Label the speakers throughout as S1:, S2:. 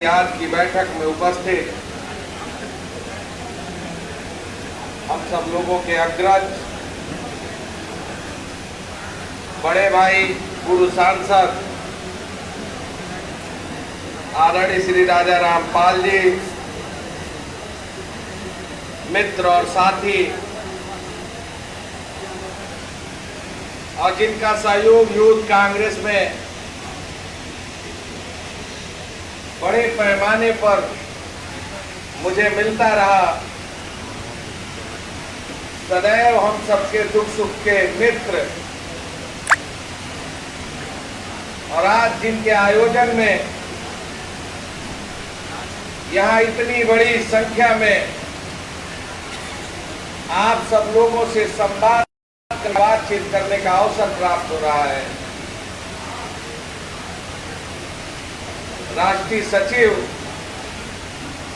S1: आज की बैठक में उपस्थित हम सब लोगों के अग्रज बड़े भाई पूर्व सांसद आदरणीय श्री राजा रामपाल जी, मित्र और साथी, और जिनका सहयोग यूथ कांग्रेस में बड़े पैमाने पर मुझे मिलता रहा, सदैव हम सबके दुख सुख के मित्र, और आज जिनके आयोजन में यहाँ इतनी बड़ी संख्या में आप सब लोगों से बातचीत करने का अवसर प्राप्त हो रहा है। राष्ट्रीय सचिव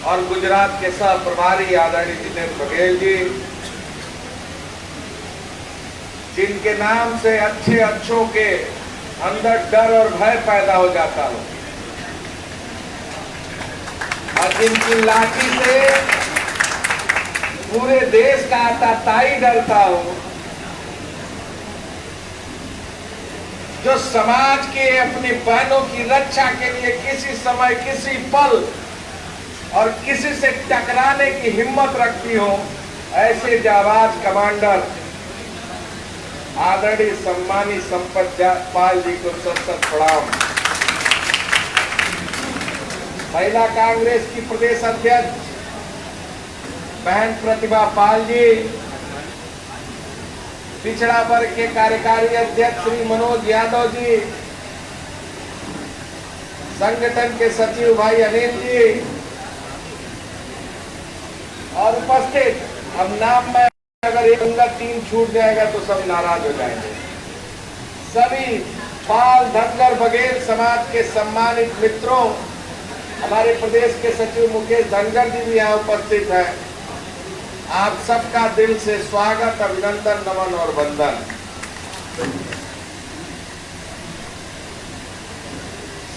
S1: और गुजरात के सह प्रभारी आदरणीय जितेंद्र बघेल जी, जिनके नाम से अच्छों के अंदर डर और भय पैदा हो जाता हो, और जिनकी लाठी से पूरे देश का आतताई डरता हो, जो समाज के अपनी बहनों की रक्षा के लिए किसी समय किसी पल और किसी से टकराने की हिम्मत रखती हो, ऐसे जाबाज कमांडर आदरणीय सम्मानी संपत पाल जी को सत प्रणाम। महिला कांग्रेस की प्रदेश अध्यक्ष बहन प्रतिभा पाल जी, पिछड़ा वर्ग के कार्यकारी अध्यक्ष श्री मनोज यादव जी, संगठन के सचिव भाई अनिल जी, और उपस्थित, अब नाम में अगर एक अंगत 3 छूट जाएगा तो सब नाराज हो जाएंगे, सभी पाल धनगर बघेल समाज के सम्मानित मित्रों, हमारे प्रदेश के सचिव मुकेश धनगर जी भी यहाँ उपस्थित है, आप सबका दिल से स्वागत, अभिनंदन, नमन और वंदन।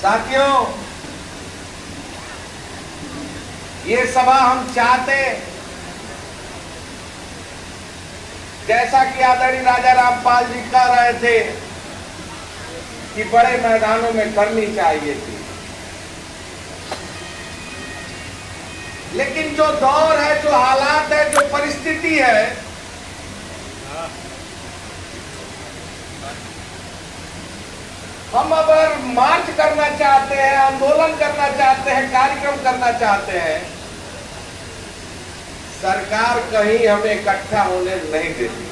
S1: साथियों, ये सभा हम चाहते, जैसा कि आदरणीय राजा रामपाल जी कह रहे थे कि बड़े मैदानों में करनी चाहिए थी, लेकिन जो दौर है, जो हालात है, जो परिस्थिति है, हम अगर मार्च करना चाहते हैं, आंदोलन करना चाहते हैं, कार्यक्रम करना चाहते हैं, सरकार कहीं हमें इकट्ठा होने नहीं देती।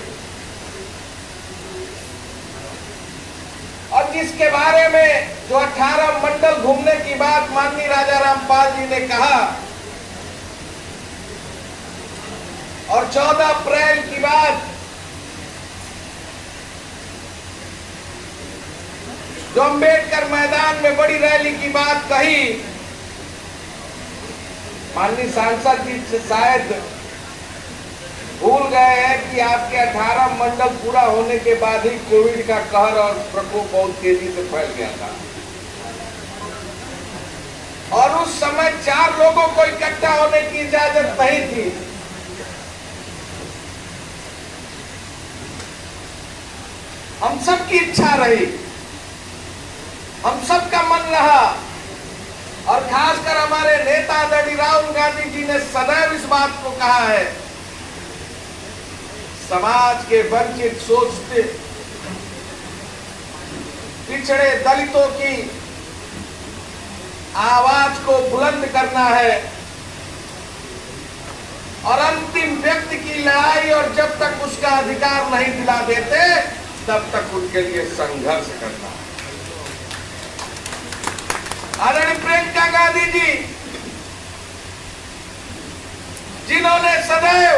S1: और जिसके बारे में जो 18 मंडल घूमने की बात माननीय राजा रामपाल जी ने कहा, और 14 अप्रैल की बात जो अम्बेडकर मैदान में बड़ी रैली की बात कही, माननीय सांसद जी से शायद भूल गए हैं कि आपके 18 मंडल पूरा होने के बाद ही कोविड का कहर और प्रकोप बहुत तेजी से फैल गया था, और उस समय 4 लोगों को इकट्ठा होने की इजाजत नहीं थी। हम सबकी इच्छा रही, हम सबका मन रहा, और खासकर हमारे नेता आदरणीय राहुल गांधी जी ने सदैव इस बात को कहा है, समाज के वंचित, शोषित, पिछड़े दलितों की आवाज को बुलंद करना है, और अंतिम व्यक्ति की लड़ाई, और जब तक उसका अधिकार नहीं दिला देते तब तक उनके लिए संघर्ष करना है। आदरणीय प्रियंका गांधी जी, जिन्होंने सदैव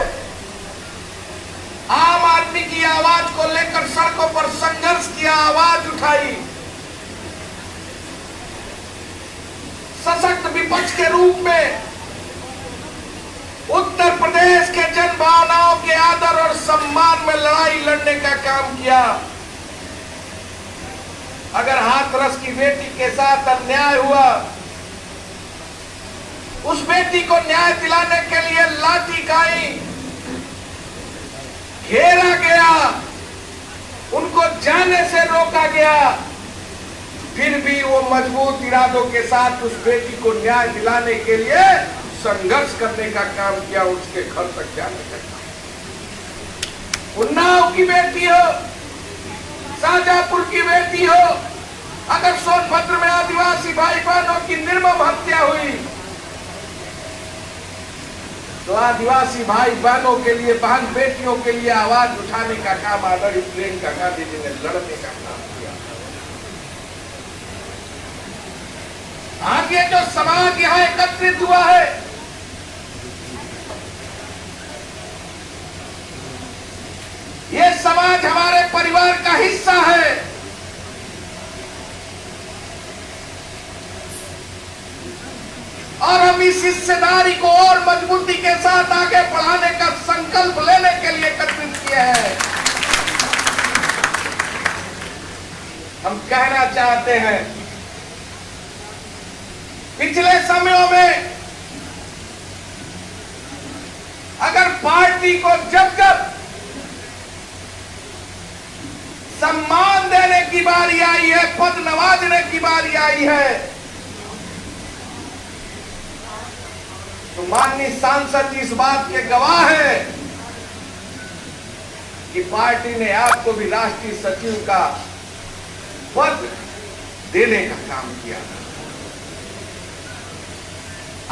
S1: आम आदमी की आवाज को लेकर सड़कों पर संघर्ष किया, आवाज उठाई, सशक्त विपक्ष के रूप में उत्तर प्रदेश के जन भावनाओं के आदर और सम्मान में लड़ाई लड़ने का काम किया। अगर हाथरस की बेटी के साथ अन्याय हुआ उस बेटी को न्याय दिलाने के लिए लाठी काई घेरा गया, उनको जाने से रोका गया, फिर भी वो मजबूत इरादों के साथ उस बेटी को न्याय दिलाने के लिए संघर्ष करने का काम किया, उसके घर तक जाने का काम। उन्नाव की बेटी हो, शाहजहांपुर की बेटी हो, अगर सोनभद्र में आदिवासी भाई बहनों की निर्मम हत्या हुई तो आदिवासी भाई बहनों के लिए, बहन बेटियों के लिए आवाज उठाने का काम आदरणीय प्रियंका गांधी जी ने लड़ने का काम किया। आज ये जो समाज यहां एकत्रित हुआ है, ये समाज हमारे परिवार का हिस्सा है। और हम इस हिस्सेदारी को और मजबूती के साथ आगे बढ़ाने का संकल्प लेने के लिए एकत्रित किए हैं। हम कहना चाहते हैं, पिछले समयों में अगर पार्टी को जब जब सम्मान देने की बारी आई है, पद नवाजने की बारी आई है, तो माननीय सांसद जी इस बात के गवाह है कि पार्टी ने आपको भी राष्ट्रीय सचिव का पद देने का काम किया।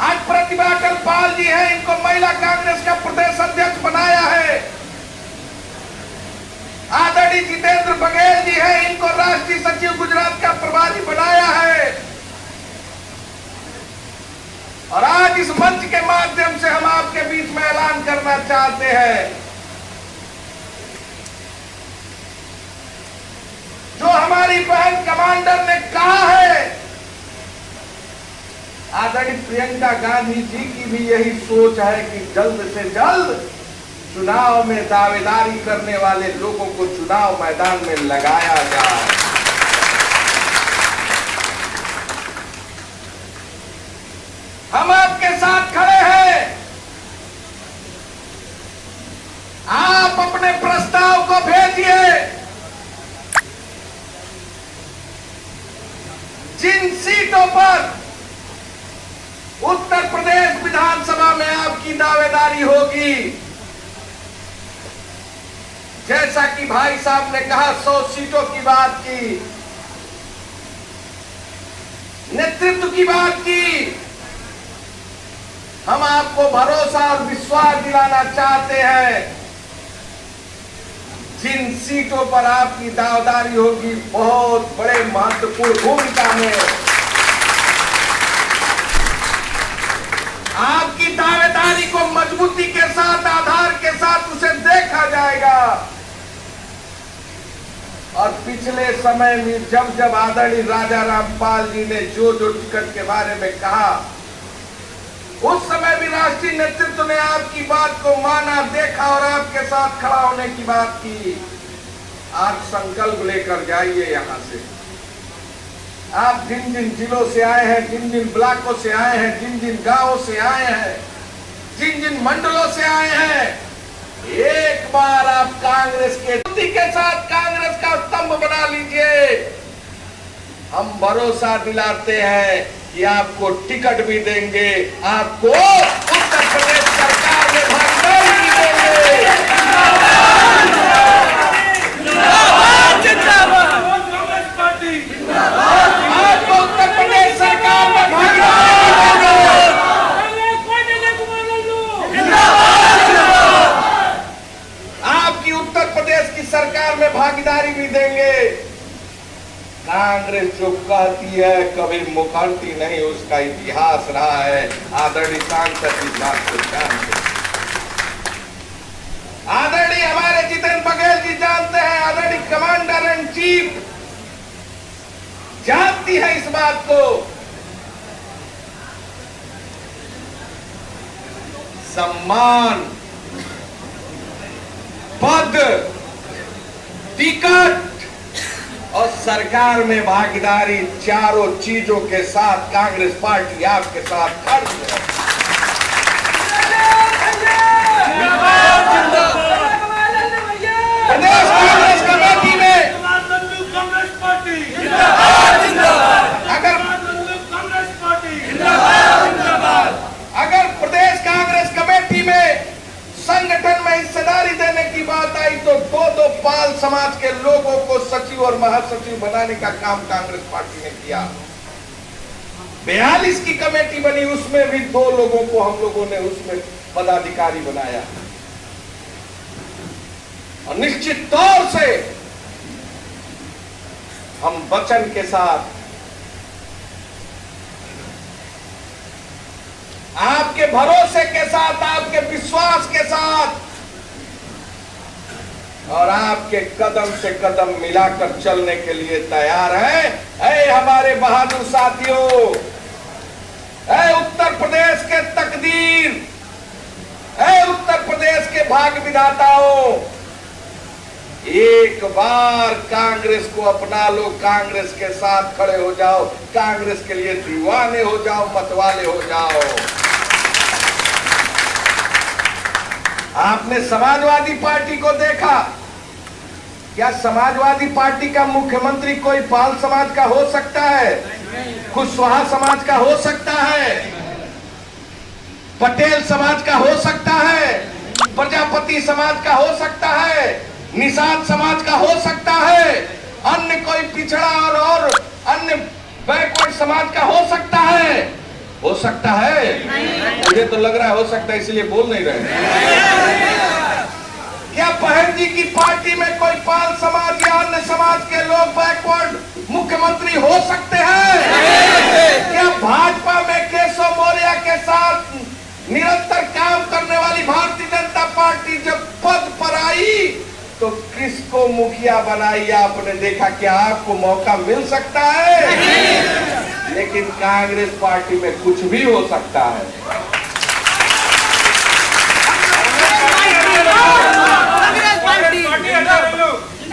S1: आज प्रतिभा पाल जी हैं, इनको महिला कांग्रेस का प्रदेश अध्यक्ष बनाया है। आदरणीय जितेंद्र बघेल जी हैं, इनको राष्ट्रीय सचिव गुजरात का प्रभारी बनाया है। और आज इस मंच के माध्यम से हम आपके बीच में ऐलान करना चाहते हैं, जो हमारी बहन कमांडर ने कहा है, आदरणीय प्रियंका गांधी जी की भी यही सोच है कि जल्द से जल्द चुनाव में दावेदारी करने वाले लोगों को चुनाव मैदान में लगाया जाए। हम आपके साथ खड़े हैं। आप अपने प्रस्ताव को भेजिए। जिन सीटों पर उत्तर प्रदेश विधानसभा में आपकी दावेदारी होगी, जैसा कि भाई साहब ने कहा 100 सीटों की बात की, नेतृत्व की बात की, हम आपको भरोसा और विश्वास दिलाना चाहते हैं, जिन सीटों पर आपकी दावेदारी होगी बहुत बड़े महत्वपूर्ण भूमिका में आपकी दावेदारी को मजबूती के साथ, आधार के साथ उसे देखा जाएगा। और पिछले समय में जब जब आदरणीय राजा रामपाल जी ने जो टिकट के बारे में कहा, उस समय भी राष्ट्रीय नेतृत्व ने आपकी बात को माना, देखा और आपके साथ खड़ा होने की बात की। आज संकल्प लेकर जाइए यहां से। आप जिन जिन जिलों से आए हैं, जिन जिन ब्लॉकों से आए हैं, जिन जिन गांवों से आए हैं, जिन जिन मंडलों से आए हैं, एक बार आप कांग्रेस के साथ कांग्रेस का स्तंभ बना लीजिए। हम भरोसा दिलाते हैं कि आपको टिकट भी देंगे, आपको उत्तर प्रदेश सरकार में भागीदारी भी देंगे। आपको उत्तर प्रदेश सरकार में भागीदारी भी देंगे। आपकी उत्तर प्रदेश की सरकार में भागीदारी भी देंगे। कांग्रेस जो कहती है कभी मुकरती नहीं, उसका इतिहास रहा है। आदरणीय सांसद इस बात को जानते, आदरणीय हमारे जितेंद्र बघेल जी जानते हैं, आदरणीय कमांडर इन चीफ जानती है इस बात को। सम्मान, पद, टिकट और सरकार में भागीदारी, चारों चीजों के साथ कांग्रेस पार्टी आपके साथ खड़ी है। प्रदेश कांग्रेस कमेटी में अगर प्रदेश कांग्रेस कमेटी में संगठन में हिस्सेदारी देने की बात आई तो दो पाल समाज के लोगों को सचिव और महासचिव बनाने का काम कांग्रेस पार्टी ने किया। 42 की कमेटी बनी, उसमें भी 2 लोगों को हम लोगों ने उसमें पदाधिकारी बनाया। और निश्चित तौर से हम वचन के साथ आपके भरोसे के साथ, आपके विश्वास के साथ और आपके कदम से कदम मिलाकर चलने के लिए तैयार हैं। ऐ हमारे बहादुर साथियों, ऐ उत्तर प्रदेश के तकदीर, ऐ उत्तर प्रदेश के भाग्य विधाताओं, एक बार कांग्रेस को अपना लो, कांग्रेस के साथ खड़े हो जाओ, कांग्रेस के लिए दीवाने हो जाओ, मतवाले हो जाओ। आपने समाजवादी पार्टी को देखा, क्या समाजवादी पार्टी का मुख्यमंत्री कोई पाल समाज का हो सकता है? कुशवाहा समाज का हो सकता है? पटेल समाज का हो सकता है? प्रजापति समाज का हो सकता है? निषाद समाज का हो सकता है? अन्य कोई पिछड़ा और अन्य बैकवर्ड समाज का हो सकता है? हो सकता है? मुझे तो लग रहा है हो सकता है, इसलिए बोल नहीं रहे। क्या बहन जी की पार्टी में कोई पाल समाज या अन्य समाज के लोग बैकवर्ड मुख्यमंत्री हो सकते हैं? क्या भाजपा में केशव मौर्य के साथ निरंतर काम करने वाली भारतीय जनता पार्टी जब पद पर आई तो किसको मुखिया बनाई? आपने देखा क्या आपको मौका मिल सकता है? लेकिन कांग्रेस पार्टी में कुछ भी हो सकता है।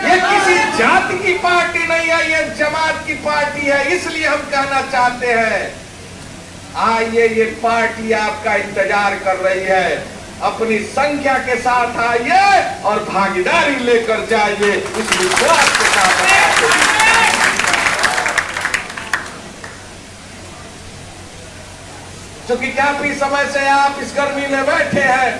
S1: ये किसी जाति की पार्टी नहीं है, ये जमात की पार्टी है। इसलिए हम कहना चाहते हैं, आइए, ये पार्टी आपका इंतजार कर रही है। अपनी संख्या के साथ आइए और भागीदारी लेकर जाइए, इस विश्वास के साथ। क्योंकि काफी समय से आप इस गर्मी में बैठे हैं।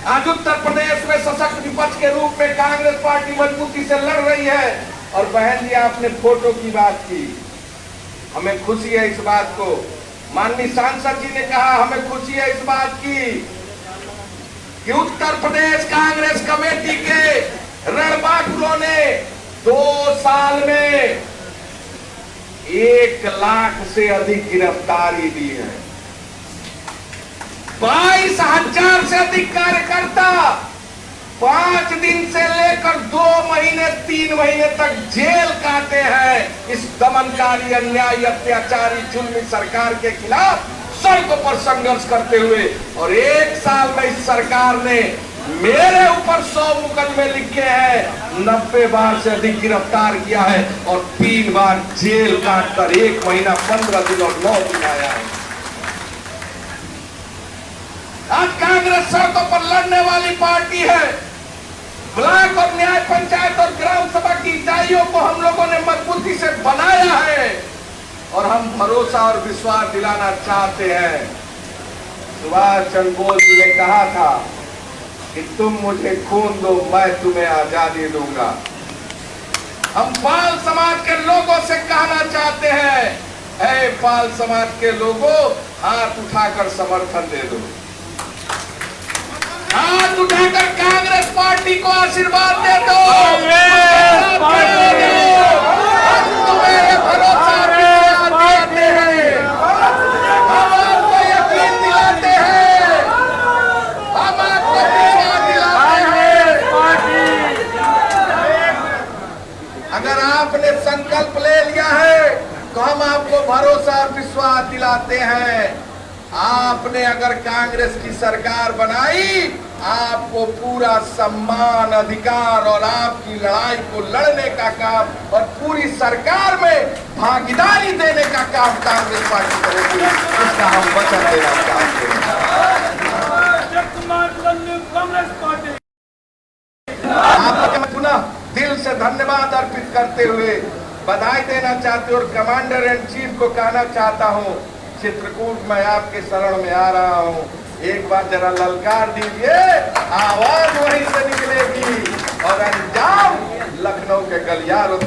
S1: आज उत्तर प्रदेश में सशक्त विपक्ष के रूप में कांग्रेस पार्टी मजबूती से लड़ रही है। और बहन जी, आपने फोटो की बात की, हमें खुशी है इस बात को। माननीय सांसद जी ने कहा, हमें खुशी है इस बात की कि उत्तर प्रदेश कांग्रेस कमेटी के रणबांकुरों ने 2 साल में 1 लाख से अधिक गिरफ्तारी दी है। 22,000 से अधिक कार्यकर्ता 5 दिन से लेकर 2 महीने 3 महीने तक जेल काटे हैं इस दमनकारी, अन्यायी, अत्याचारी, जुल्मी सरकार के खिलाफ सड़कों पर संघर्ष करते हुए। और 1 साल में इस सरकार ने मेरे ऊपर 100 मुकदमे लिखे हैं, 90 बार से अधिक गिरफ्तार किया है और 3 बार जेल काटकर 1 महीना 15 दिन और 9 दिन आया है। आज कांग्रेस सड़कों पर लड़ने वाली पार्टी है। ब्लॉक और न्याय पंचायत और ग्राम सभा की इकाइयों को हम लोगों ने मजबूती से बनाया है और हम भरोसा और विश्वास दिलाना चाहते हैं। सुभाष चंद्र बोस जी ने कहा था कि तुम मुझे खून दो, मैं तुम्हें आजादी दूंगा। हम पाल समाज के लोगों से कहना चाहते हैं, ऐ पाल समाज के लोगों, हाथ उठाकर समर्थन दे दो, हाथ उठाकर कांग्रेस पार्टी को आशीर्वाद दे दो। हम तुम्हें भरोसा दिलाते हैं, हम आपको यकीन दिलाते हैं, हम आपको विश्वास दिलाते हैं। अगर आपने संकल्प ले लिया है तो हम आपको भरोसा और विश्वास दिलाते हैं। आपने अगर कांग्रेस की सरकार बनाई आपको पूरा सम्मान, अधिकार और आपकी लड़ाई को लड़ने का काम और पूरी सरकार में भागीदारी देने का काम कांग्रेस पार्टी करेगी, इसका हम वचन देना चाहते हैं। आपको पुनः दिल से धन्यवाद अर्पित करते हुए बधाई देना चाहते और कमांडर एंड चीफ को कहना चाहता हूं, चित्रकूट में आपके शरण में आ रहा हूं, एक बार जरा ललकार दीजिए, आवाज वहीं से निकलेगी और अंजाम लखनऊ के गलियारों